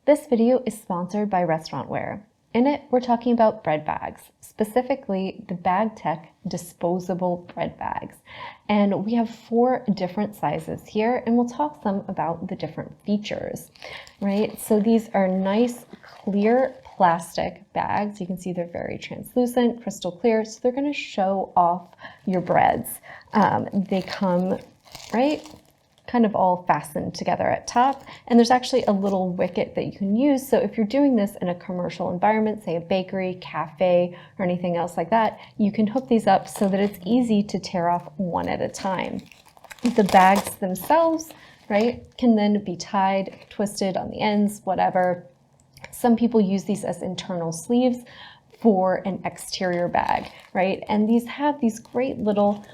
This video is sponsored by Restaurantware. In it, we're talking about bread bags, specifically the BagTech disposable bread bags. And we have 4 different sizes here, and we'll talk some about the different features, right? So these are nice, clear plastic bags. You can see they're very translucent, crystal clear, so they're gonna show off your breads. They come, right, kind of all fastened together at top, and there's actually a little wicket that you can use. So if you're doing this in a commercial environment, say a bakery, cafe, or anything else like that, you can hook these up so that it's easy to tear off one at a time. The bags themselves, right, can then be tied, twisted on the ends, whatever. Some people use these as internal sleeves for an exterior bag, right? And these have these great little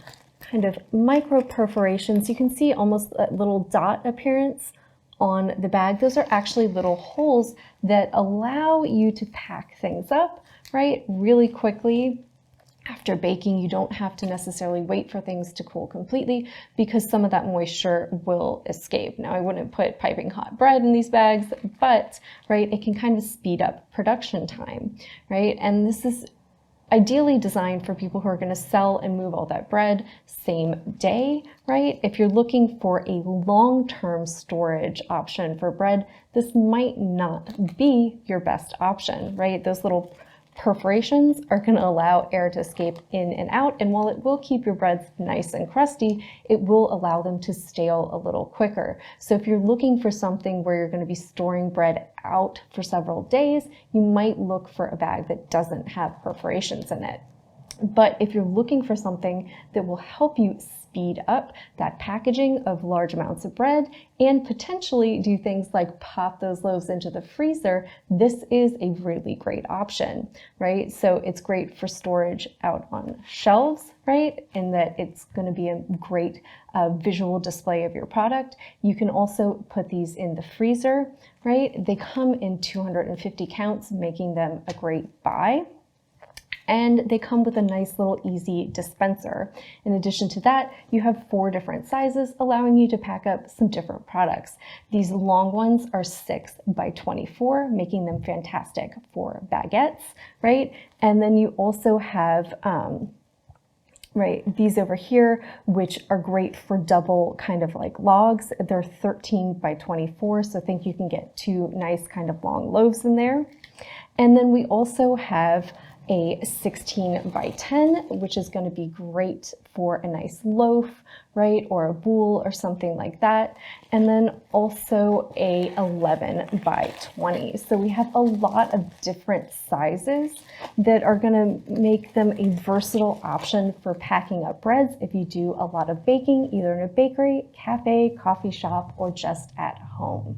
kind of micro perforations. You can see almost a little dot appearance on the bag. Those are actually little holes that allow you to pack things up, right, really quickly. After baking, you don't have to necessarily wait for things to cool completely because some of that moisture will escape. Now, I wouldn't put piping hot bread in these bags, but, right, it can kind of speed up production time, right? And this is ideally designed for people who are going to sell and move all that bread same day, right? If you're looking for a long-term storage option for bread, this might not be your best option, right? Those little perforations are going to allow air to escape in and out, and while it will keep your breads nice and crusty, it will allow them to stale a little quicker. So if you're looking for something where you're going to be storing bread out for several days, you might look for a bag that doesn't have perforations in it. But if you're looking for something that will help you speed up that packaging of large amounts of bread and potentially do things like pop those loaves into the freezer, this is a really great option, right? So it's great for storage out on shelves, right? In that it's going to be a great visual display of your product. You can also put these in the freezer, right? They come in 250 counts, making them a great buy. And they come with a nice little easy dispenser. In addition to that, you have 4 different sizes, allowing you to pack up some different products. These long ones are 6 by 24, making them fantastic for baguettes, right? And then you also have right, these over here, which are great for double kind of like logs. They're 13 by 24, so I think you can get 2 nice kind of long loaves in there. And then we also have a 16 by 10, which is going to be great for a nice loaf, right, or a boule or something like that. And then also a 11 by 20. So we have a lot of different sizes that are going to make them a versatile option for packing up breads if you do a lot of baking, either in a bakery, cafe, coffee shop, or just at home.